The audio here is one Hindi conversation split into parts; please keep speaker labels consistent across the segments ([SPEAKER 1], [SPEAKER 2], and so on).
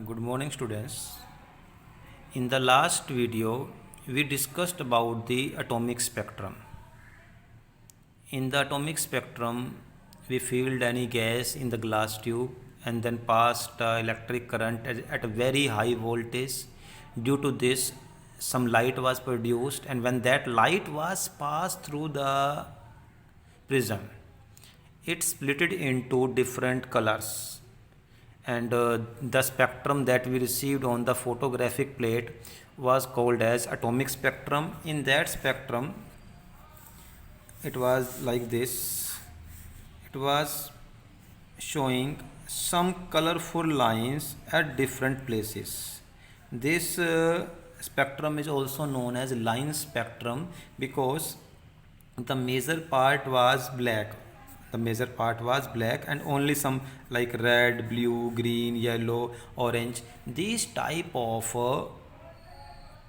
[SPEAKER 1] Good morning, students. In the last video, we discussed about the atomic spectrum. In the atomic spectrum, we filled any gas in the glass tube and then passed electric current at a very high voltage. Due to this, some light was produced, and when that light was passed through the prism, it split it into different colors, and the spectrum that we received on the photographic plate was called as atomic spectrum. In that spectrum, it was like this. It was showing some colorful lines at different places. This spectrum is also known as line spectrum because the major part was black. And only some like red, blue, green, yellow, orange, these type of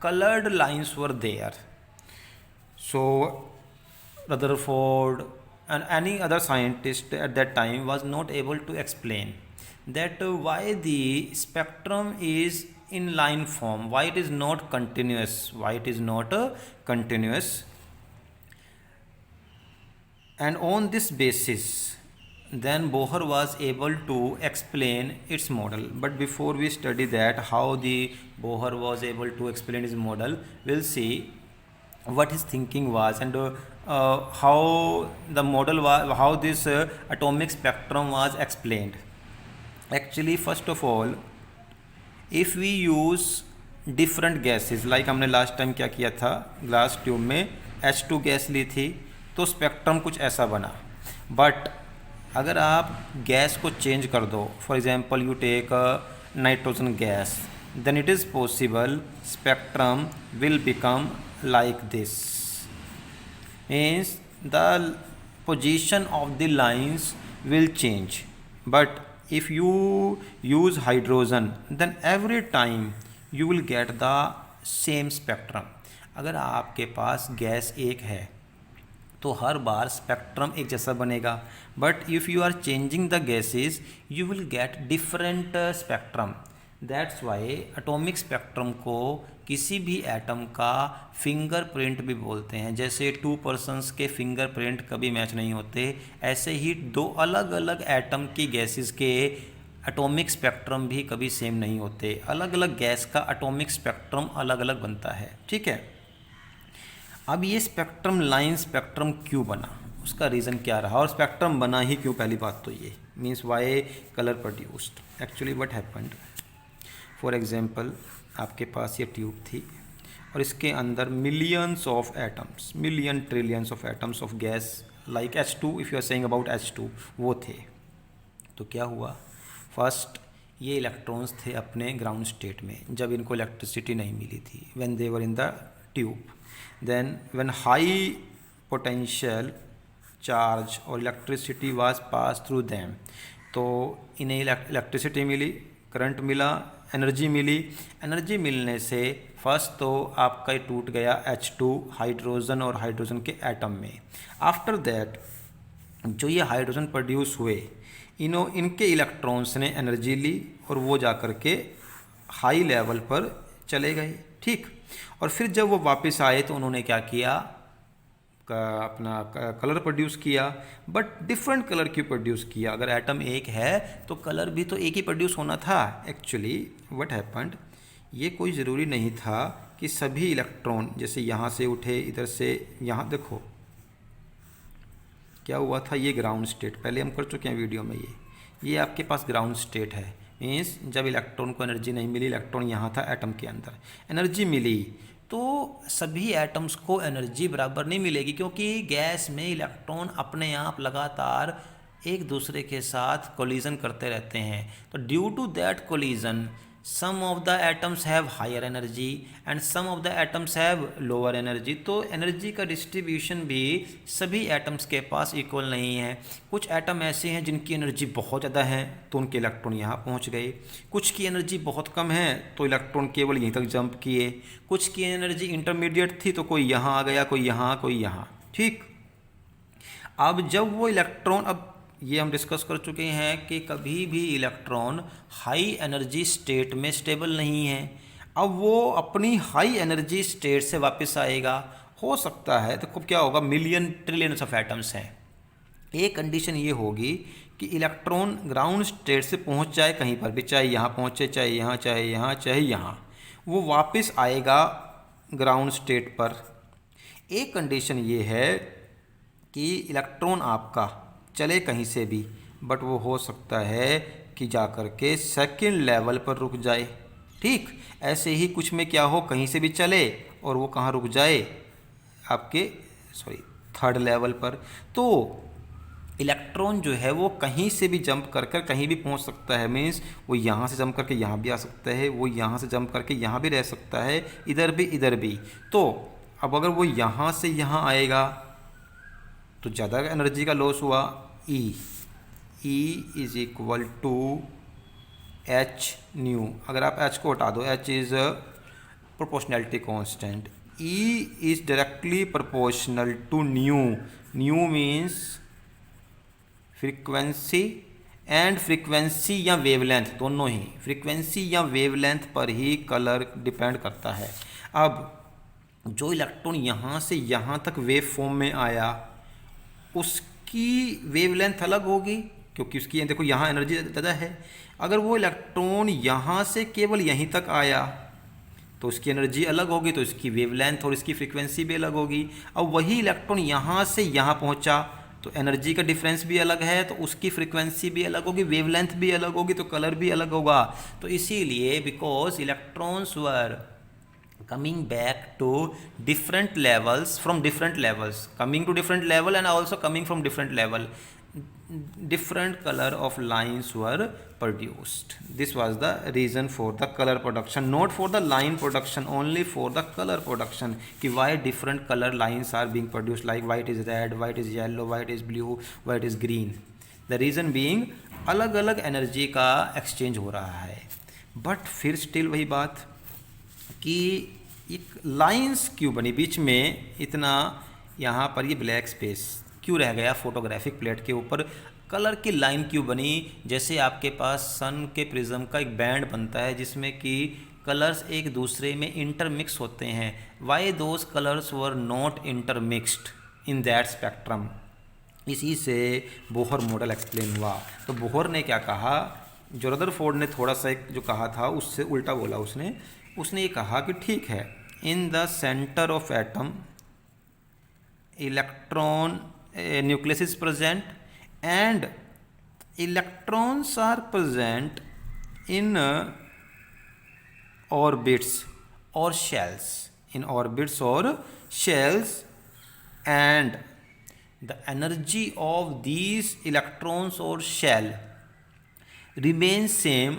[SPEAKER 1] colored lines were there. So Rutherford and any other scientist at that time was not able to explain that why the spectrum is in line form, why it is not continuous, and on this basis then Bohr was able to explain its model. But before we study that, how the Bohr was able to explain his model, we'll see what his thinking was and how the model was, how this atomic spectrum was explained. Actually, first of all, if we use different gases, like हमने लास्ट टाइम क्या किया था, ग्लास ट्यूब में H2 गैस ली थी तो स्पेक्ट्रम कुछ ऐसा बना. बट अगर आप गैस को चेंज कर दो, for example you take nitrogen gas, then it is possible spectrum will become like this. Means the position of the lines will change. But if you use hydrogen, then every time you will get the same spectrum. अगर आपके पास गैस एक है तो हर बार स्पेक्ट्रम एक जैसा बनेगा. But if you are changing the gases you will get different spectrum. That's why atomic spectrum को किसी भी एटम का फिंगरप्रिंट भी बोलते हैं. जैसे 2 पर्सन्स के फिंगरप्रिंट कभी मैच नहीं होते, ऐसे ही 2 अलग अलग एटम की गैसेस के एटॉमिक स्पेक्ट्रम भी कभी सेम नहीं होते. अलग अलग गैस का एटॉमिक स्पेक्ट्रम अलग अलग बनता है. ठीक है. अब ये स्पेक्ट्रम लाइन स्पेक्ट्रम क्यों बना, उसका रीज़न क्या रहा, और स्पेक्ट्रम बना ही क्यों, पहली बात तो ये means why colour produced. Actually what happened, for example आपके पास ये ट्यूब थी और इसके अंदर millions of atoms, million trillions of atoms of gas like H2, if you are saying about H2, वो थे. तो क्या हुआ, फर्स्ट ये इलेक्ट्रॉन्स थे अपने ग्राउंड स्टेट में जब इनको इलेक्ट्रिसिटी नहीं मिली थी, when they were in the tube. Then when high potential charge और electricity was passed through them, तो इन्हें इलेक्ट्रिसिटी मिली, करंट मिला, एनर्जी मिली. एनर्जी मिलने से फर्स्ट तो आपका टूट गया H2 हाइड्रोजन और हाइड्रोजन के एटम में. आफ्टर दैट जो ये हाइड्रोजन प्रोड्यूस हुए, इनके इलेक्ट्रॉन्स ने एनर्जी ली और वो जा कर के हाई लेवल पर चले गए. ठीक. और फिर जब वो वापस आए तो उन्होंने क्या किया, अपना कलर प्रोड्यूस किया. बट डिफरेंट कलर क्यों प्रोड्यूस किया, अगर एटम एक है तो कलर भी तो एक ही प्रोड्यूस होना था. एक्चुअली व्हाट हैपेंड, ये कोई ज़रूरी नहीं था कि सभी इलेक्ट्रॉन जैसे यहाँ से उठे, इधर से यहाँ. देखो क्या हुआ था, ये ग्राउंड स्टेट पहले हम कर चुके हैं वीडियो में. ये आपके पास ग्राउंड स्टेट है. मीन्स जब इलेक्ट्रॉन को एनर्जी नहीं मिली, इलेक्ट्रॉन यहाँ था एटम के अंदर, एनर्जी मिली, तो सभी एटम्स को एनर्जी बराबर नहीं मिलेगी क्योंकि गैस में इलेक्ट्रॉन अपने आप लगातार एक दूसरे के साथ कोलिजन करते रहते हैं. तो due to that collision some of the atoms have higher energy and some of the atoms have lower energy. तो एनर्जी का डिस्ट्रीब्यूशन भी सभी एटम्स के पास इक्वल नहीं है. कुछ एटम ऐसे हैं जिनकी एनर्जी बहुत ज़्यादा है तो उनके इलेक्ट्रॉन यहाँ पहुँच गए. कुछ की एनर्जी बहुत कम है तो इलेक्ट्रॉन केवल यहीं तक जंप किए. कुछ की एनर्जी इंटरमीडिएट थी तो कोई यहाँ आ गया, कोई यहाँ, कोई यहाँ. ठीक. अब जब वो इलेक्ट्रॉन, अब ये हम डिस्कस कर चुके हैं कि कभी भी इलेक्ट्रॉन हाई एनर्जी स्टेट में स्टेबल नहीं है। अब वो अपनी हाई एनर्जी स्टेट से वापस आएगा, हो सकता है तो क्या होगा, मिलियन ट्रिलियंस ऑफ एटम्स हैं। एक कंडीशन ये होगी कि इलेक्ट्रॉन ग्राउंड स्टेट से पहुंच जाए कहीं पर भी, चाहे यहाँ पहुँचे, चाहे यहाँ, चाहे यहाँ, चाहे यहाँ, वो वापस आएगा ग्राउंड स्टेट पर। एक कंडीशन ये है कि इलेक्ट्रॉन आपका चले कहीं से भी, बट वो हो सकता है कि जा कर के सेकेंड लेवल पर रुक जाए। ठीक ऐसे ही कुछ में क्या हो, कहीं से भी चले और वो कहाँ रुक जाए, आपके थर्ड लेवल पर। तो इलेक्ट्रॉन जो है वो कहीं से भी जंप कर कर कहीं भी पहुंच सकता है। मीन्स वो यहाँ से जंप करके यहाँ भी आ सकता है, वो यहाँ से जंप करके यहाँ भी रह सकता है, इधर भी इधर भी। तो अब अगर वो यहाँ से यहाँ आएगा तो ज़्यादा एनर्जी का लॉस हुआ। E is equal to H nu. अगर आप एच को हटा दो, H is proportionality constant, E is directly proportional to nu. Nu means frequency, and frequency या वेवलेंथ, दोनों ही फ्रीक्वेंसी या वेवलेंथ पर ही कलर डिपेंड करता है। अब जो इलेक्ट्रॉन यहाँ से यहाँ तक वेव फॉर्म में आया उसकी वेवलेंथ अलग होगी, क्योंकि उसकी देखो यहाँ एनर्जी ज़्यादा है। अगर वो इलेक्ट्रॉन यहाँ से केवल यहीं तक आया तो उसकी एनर्जी अलग होगी, तो इसकी वेवलेंथ और इसकी फ्रीक्वेंसी भी अलग होगी। अब वही इलेक्ट्रॉन यहाँ से यहाँ पहुँचा तो एनर्जी का डिफरेंस भी अलग है, तो उसकी फ्रीक्वेंसी भी अलग होगी, वेवलेंथ भी अलग होगी, तो कलर भी अलग होगा। तो इसीलिए because electrons were coming back to different levels from different levels, coming to different level and also coming from different level, different color of lines were produced. This was the reason for the color production, not for the line production, only for the color production, कि why different color lines are being produced, like white is red, white is yellow, white is blue, white is green. The reason being अलग अलग एनर्जी का एक्सचेंज हो रहा है। बट फिर स्टिल वही बात कि एक लाइंस क्यों बनी बीच में, इतना यहाँ पर ये ब्लैक स्पेस क्यों रह गया फोटोग्राफिक प्लेट के ऊपर, कलर की लाइन क्यों बनी। जैसे आपके पास सन के प्रिज्म का एक बैंड बनता है जिसमें कि कलर्स एक दूसरे में इंटरमिक्स होते हैं, why those colours were not intermixed in that spectrum. इसी से बोहर मॉडल एक्सप्लेन हुआ। तो बोहर ने क्या कहा, जो रदरफोर्ड ने थोड़ा सा एक जो कहा था उससे उल्टा बोला। उसने ये कहा कि ठीक है, in the centre of atom electron nucleus is present and electrons are present in orbits और शेल्स, इन ऑर्बिट्स और shells, and the energy of these electrons और shell remain same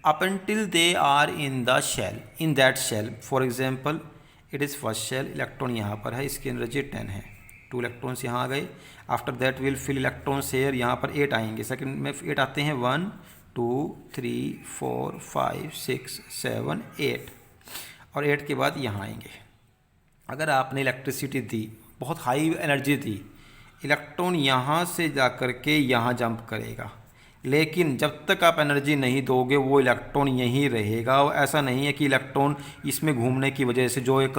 [SPEAKER 1] up until they are in the shell, in that shell. For example, it is first shell, electron यहाँ पर है, इसकी एनर्जी 10 है, 2 इलेक्ट्रॉन्स यहाँ आ गए। After that will fill electrons here, यहाँ पर 8 आएंगे, सेकंड में 8 आते हैं, 1 2 3 4 5 6 7 8, और 8 के बाद यहाँ आएंगे। अगर आपने इलेक्ट्रिसिटी दी, बहुत हाई एनर्जी दी, इलेक्ट्रॉन यहाँ से जा कर के यहाँ जंप करेगा, लेकिन जब तक आप एनर्जी नहीं दोगे वो इलेक्ट्रॉन यहीं रहेगा। ऐसा नहीं है कि इलेक्ट्रॉन इसमें घूमने की वजह से, जो एक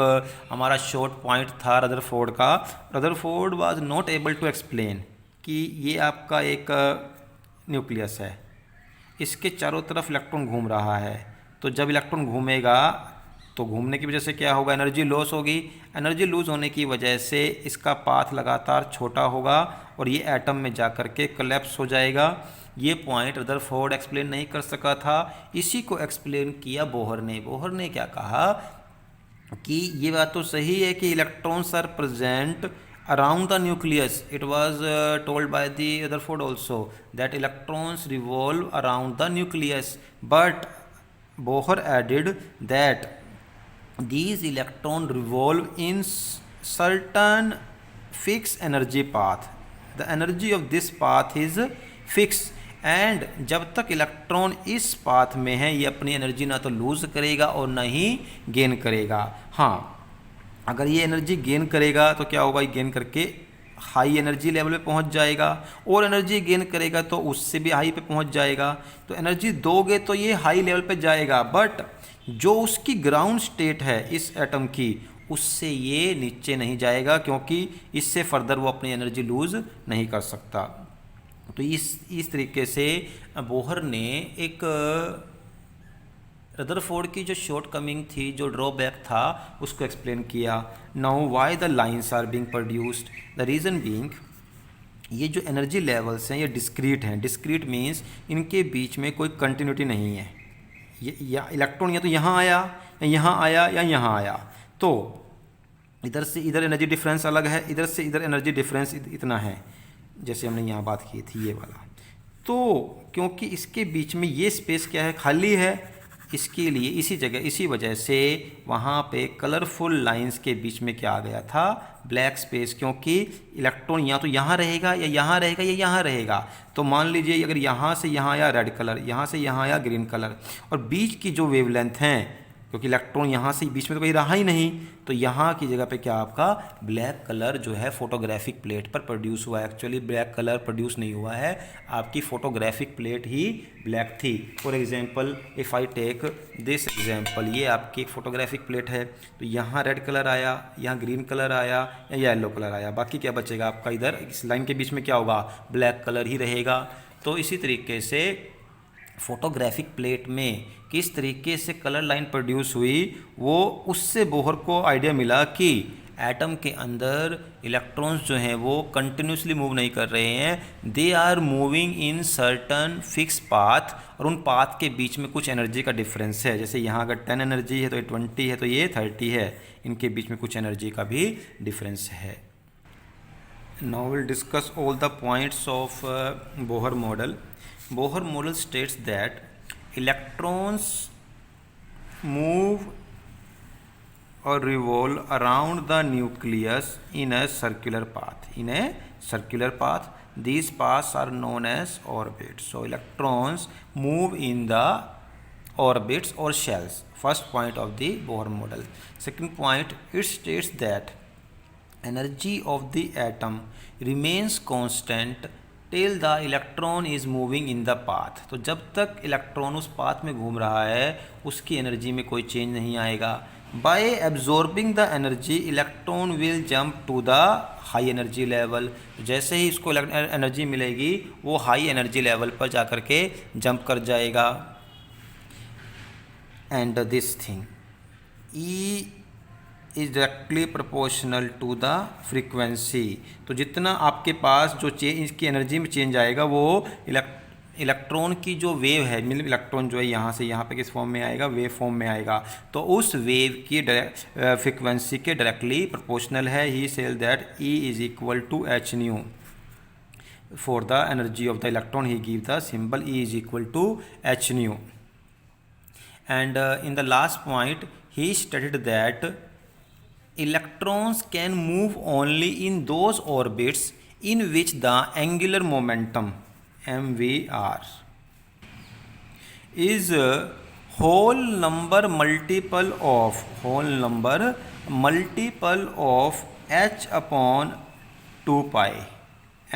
[SPEAKER 1] हमारा शॉर्ट पॉइंट था रदरफोर्ड का, Rutherford was not able to explain कि ये आपका एक न्यूक्लियस है, इसके चारों तरफ इलेक्ट्रॉन घूम रहा है, तो जब इलेक्ट्रॉन घूमेगा तो घूमने की वजह से क्या होगा, एनर्जी लॉस होगी। एनर्जी लूज़ होने की वजह से इसका पाथ लगातार छोटा होगा और ये एटम में जा कर के कोलैप्स हो जाएगा। ये पॉइंट रदरफोर्ड एक्सप्लेन नहीं कर सका था, इसी को एक्सप्लेन किया बोहर ने। बोहर ने क्या कहा कि ये बात तो सही है कि electrons are present around the nucleus. It was told by the Rutherford also that electrons revolve around the nucleus, but Bohr added that these electrons revolve in certain fixed energy path. The energy of this path is fixed, and जब तक इलेक्ट्रॉन इस पाथ में है ये अपनी एनर्जी ना तो लूज़ करेगा और ना ही गेन करेगा। हाँ, अगर ये एनर्जी गेन करेगा तो क्या होगा, ये गेन करके हाई एनर्जी लेवल पे पहुंच जाएगा, और एनर्जी गेन करेगा तो उससे भी हाई पे पहुंच जाएगा। तो एनर्जी दोगे तो ये हाई लेवल पे जाएगा, बट जो उसकी ग्राउंड स्टेट है इस एटम की, उससे ये नीचे नहीं जाएगा, क्योंकि इससे फर्दर वो अपनी एनर्जी लूज़ नहीं कर सकता। तो इस तरीके से बोहर ने एक रदरफोर्ड की जो शॉर्ट कमिंग थी, जो ड्रॉबैक था, उसको एक्सप्लेन किया। Now why the lines are being produced, the reason being, ये जो एनर्जी लेवल्स हैं ये डिस्क्रीट हैं। डिस्क्रीट मीन्स इनके बीच में कोई कंटिन्यूटी नहीं है। ये या इलेक्ट्रॉन या तो यहाँ आया या यहाँ आया या यहाँ आया, तो इधर से इधर एनर्जी डिफरेंस अलग है, इधर से इधर एनर्जी डिफरेंस इतना है, जैसे हमने यहाँ बात की थी ये वाला। तो क्योंकि इसके बीच में ये स्पेस क्या है, खाली है, इसके लिए इसी जगह इसी वजह से वहाँ पे कलरफुल लाइंस के बीच में क्या आ गया था, ब्लैक स्पेस। क्योंकि इलेक्ट्रॉन या तो यहाँ रहेगा या यहाँ रहेगा या यहाँ रहेगा। तो मान लीजिए अगर यहाँ से यहाँ आया रेड कलर, यहाँ से यहाँ आया ग्रीन कलर, और बीच की जो वेवलेंथ हैं, क्योंकि इलेक्ट्रॉन यहाँ से बीच में तो कहीं रहा ही नहीं, तो यहाँ की जगह पे क्या आपका ब्लैक कलर जो है फोटोग्राफिक प्लेट पर प्रोड्यूस हुआ है। एक्चुअली ब्लैक कलर प्रोड्यूस नहीं हुआ है, आपकी फोटोग्राफिक प्लेट ही ब्लैक थी। For example if I take this example, ये आपकी एक फोटोग्राफिक प्लेट है, तो यहाँ रेड कलर आया, यहाँ ग्रीन कलर आया या येलो कलर आया, बाकी क्या बचेगा आपका, इधर इस लाइन के बीच में क्या होगा, ब्लैक कलर ही रहेगा। तो इसी तरीके से फोटोग्राफिक प्लेट में किस तरीके से कलर लाइन प्रोड्यूस हुई, वो उससे बोहर को आइडिया मिला कि एटम के अंदर इलेक्ट्रॉन्स जो हैं वो कंटिन्यूसली मूव नहीं कर रहे हैं, they are moving in certain fix path, और उन पाथ के बीच में कुछ एनर्जी का डिफरेंस है। जैसे यहाँ अगर 10 एनर्जी है तो ये 20 है, तो ये 30 है, इनके बीच में कुछ एनर्जी का भी डिफरेंस है। Now will discuss all the points of Bohr model. Bohr model states that electrons move or revolve around the nucleus in a circular path. In a circular path, these paths are known as orbits. So electrons move in the orbits or shells. First point of the Bohr model. Second point, it states that energy of the atom remains constant till the electron is moving in the path. तो जब तक इलेक्ट्रॉन उस पाथ में घूम रहा है उसकी एनर्जी में कोई चेंज नहीं आएगा। By absorbing the energy electron will jump to the high energy level. जैसे ही इसको एनर्जी मिलेगी वो हाई एनर्जी लेवल पर जाकर के जंप कर जाएगा। And this thing E is directly proportional to the frequency. तो जितना आपके पास जो इसकी एनर्जी में चेंज आएगा वो इलेक्ट्रॉन की जो वेव है, मतलब इलेक्ट्रॉन जो है यहाँ से यहाँ पे किस फॉर्म में आएगा, वेव फॉर्म में आएगा, तो उस वेव की फ्रीक्वेंसी के डायरेक्टली प्रोपोर्शनल है। He said that E is equal to H nu for the energy of the electron, he give the symbol E is equal to H nu. And in the last point he stated that electrons can move only in those orbits in which the angular momentum MVR is whole number multiple of h upon 2 pi.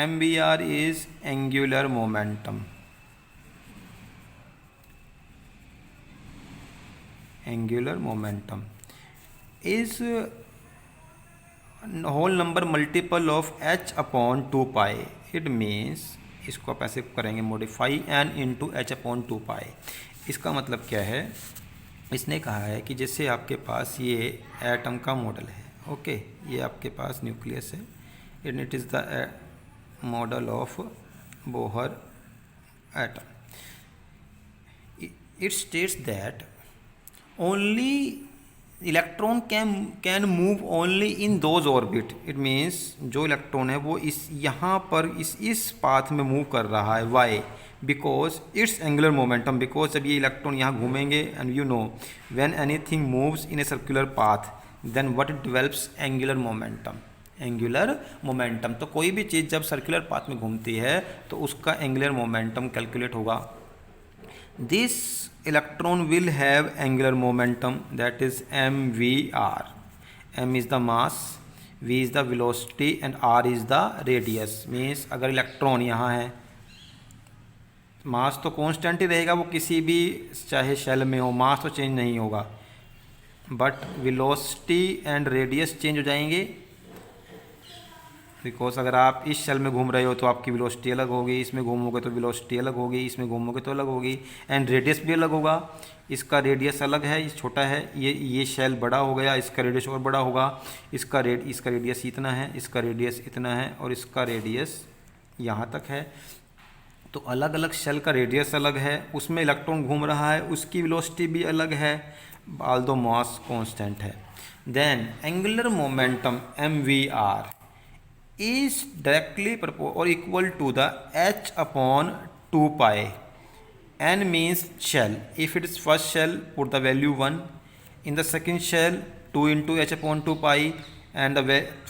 [SPEAKER 1] MVR is angular momentum. Angular momentum is whole number multiple of h upon 2 pi. It means इसको आप ऐसे करेंगे modify n into H upon 2 pi. इसका मतलब क्या है, इसने कहा है कि जैसे आपके पास ये एटम का मॉडल है, ओके, ये आपके पास न्यूक्लियस है, and it is the model of Bohr atom. It states that only electron can move only in those orbit. It means जो इलेक्ट्रॉन है वो इस यहाँ पर इस पाथ में मूव कर रहा है। Why? Because it's angular momentum. Because जब ये इलेक्ट्रॉन यहाँ घूमेंगे, and you know when anything moves in a circular path then what it develops angular momentum. Angular momentum, तो कोई भी चीज़ जब सर्कुलर पाथ में घूमती है तो उसका एंगुलर मोमेंटम कैलकुलेट होगा। This electron will have angular momentum, that is mvr. M is the mass, v is the velocity and r is the radius. Means अगर इलेक्ट्रॉन यहाँ है, मास तो कांस्टेंट ही रहेगा, वो किसी भी चाहे शेल में हो, मास तो चेंज नहीं होगा, but velocity and radius change हो जाएंगे। बिकॉज अगर आप इस शेल में घूम रहे हो तो आपकी वेलोसिटी अलग होगी, इसमें घूमोगे तो वेलोसिटी अलग होगी, इसमें घूमोगे तो अलग होगी, एंड रेडियस भी अलग होगा। इसका रेडियस अलग है, ये छोटा है, ये शेल बड़ा हो गया, इसका रेडियस और बड़ा होगा। इसका रेडियस इतना है, इसका रेडियस इतना है, और इसका रेडियस यहाँ तक है। तो अलग अलग शेल का रेडियस अलग है, उसमें इलेक्ट्रॉन घूम रहा है, उसकी वेलोसिटी भी अलग है, ऑल्दो मास कांस्टेंट है। Then angular momentum MVR is directly or equal to the h upon 2 pi. N means shell. If it is first shell, put the value 1. In the second shell, 2 into h upon 2 pi. And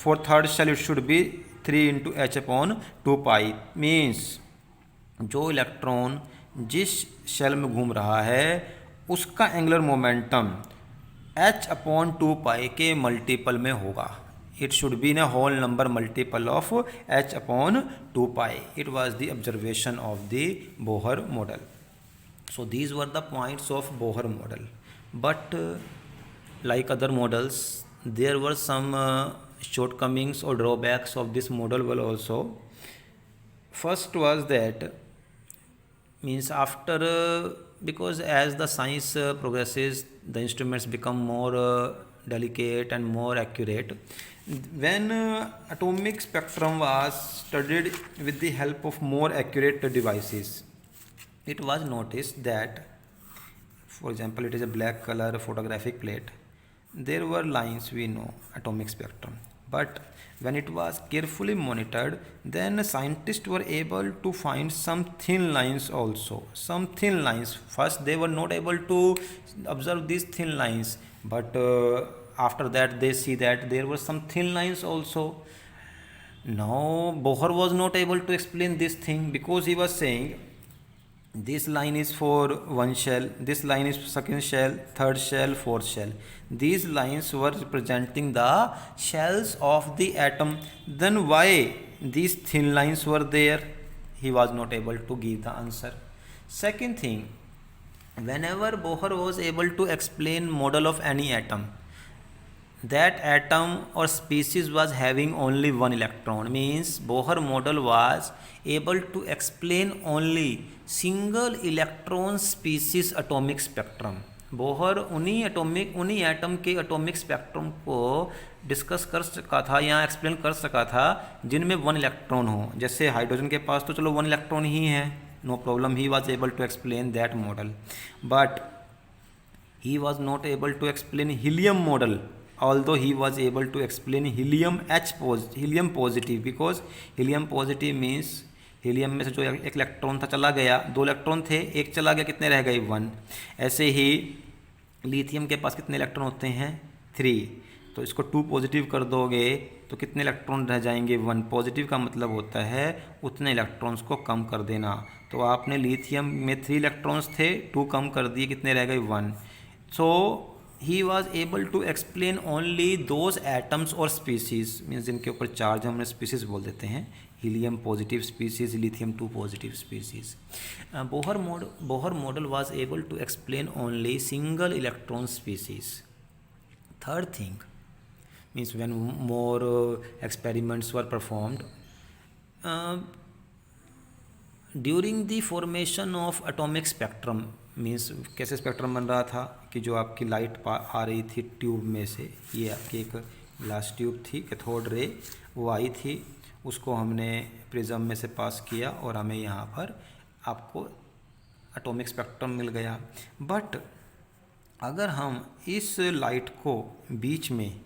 [SPEAKER 1] for third shell, it should be 3 into h upon 2 pi. Means जो इलेक्ट्रॉन जिस शेल में घूम रहा है उसका angular momentum h upon 2 pi के मल्टीपल में होगा। It should be in a whole number multiple of h upon 2 pi. It was the observation of the Bohr model. So these were the points of Bohr model. But like other models, there were some shortcomings or drawbacks of this model well also. First was that means after because as the science progresses, the instruments become more delicate and more accurate. When atomic spectrum was studied with the help of more accurate devices, it was noticed that, for example, it is a black color photographic plate. There were lines, we know, atomic spectrum. But when it was carefully monitored, then scientists were able to find some thin lines also. Some thin lines. First, they were not able to observe these thin lines, but after that they see that there were some thin lines also. Now Bohr was not able to explain this thing because he was saying this line is for one shell, this line is second shell, third shell, fourth shell. These lines were representing the shells of the atom. Then why these thin lines were there? He was not able to give the answer. Second thing, whenever Bohr was able to explain model of any atom, that atom or species was having only one electron, means Bohr model was able to explain only single electron species atomic spectrum. Bohr उन्हीं एटम के एटॉमिक स्पेक्ट्रम को डिस्कस कर सका था या एक्सप्लेन कर सका था जिनमें वन इलेक्ट्रॉन हो। जैसे हाइड्रोजन के पास तो चलो वन इलेक्ट्रॉन ही है, no problem, he was able to explain that model, but he was not able to explain helium model, although he was able to explain helium positive, because helium positive means helium में से जो एक इलेक्ट्रॉन था चला गया, दो इलेक्ट्रॉन थे, एक चला गया, कितने रह गए? 1। ऐसे ही लिथियम के पास कितने इलेक्ट्रॉन होते हैं? 3। तो इसको 2 पॉजिटिव कर दोगे तो कितने इलेक्ट्रॉन रह जाएंगे? 1। पॉजिटिव का मतलब होता है उतने इलेक्ट्रॉन्स को कम कर देना। तो आपने लिथियम में 3 इलेक्ट्रॉन्स थे, 2 कम कर दिए, कितने रह गए? 1। So he was able to explain only those atoms और स्पीसीज, मीन्स जिनके ऊपर चार्ज हम स्पीसीज बोल देते हैं, helium positive species, lithium 2 positive species. Bohr model was able to explain only single electron species. Third thing means when more experiments were performed during the formation of atomic spectrum, means कैसे स्पेक्ट्रम बन रहा था कि जो आपकी लाइट आ रही थी ट्यूब में से, ये आपकी एक ग्लास ट्यूब थी, कैथोड रे वो आई थी, उसको हमने प्रिज्म में से पास किया और हमें यहाँ पर आपको एटॉमिक स्पेक्ट्रम मिल गया। बट अगर हम इस लाइट को बीच में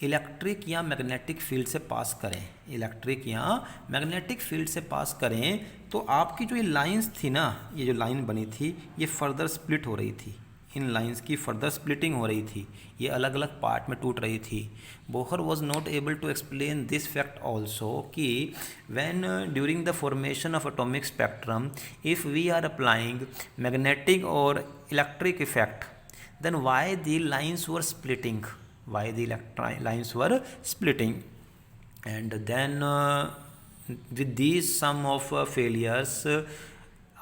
[SPEAKER 1] इलेक्ट्रिक या मैग्नेटिक फील्ड से पास करें, इलेक्ट्रिक या मैग्नेटिक फील्ड से पास करें, तो आपकी जो ये लाइंस थी ना, ये जो लाइन बनी थी, ये फर्दर स्प्लिट हो रही थी, इन लाइंस की फर्दर स्प्लिटिंग हो रही थी, ये अलग अलग पार्ट में टूट रही थी। Bohr was not able to explain this fact also कि when during the formation of atomic spectrum if we are applying magnetic और electric effect, then why the lines were splitting, why the electron lines were splitting. And then with these sum of failures,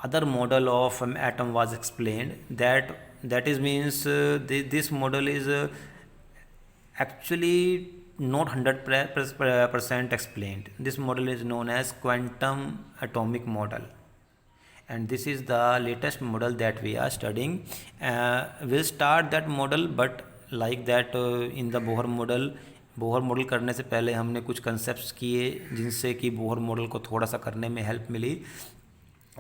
[SPEAKER 1] other model of atom was explained. That is means this model is actually not 100% explained. This model is known as quantum atomic model, and this is the latest model that we are studying. We'll start that model, but like that in the Bohr model करने से पहले हमने कुछ कंसेप्ट्स किए जिनसे कि बोहर मॉडल को थोड़ा सा करने में हेल्प मिली.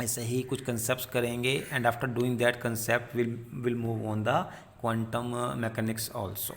[SPEAKER 1] ऐसे ही कुछ कंसेप्ट्स करेंगे, and after doing that concept will move on the quantum mechanics also.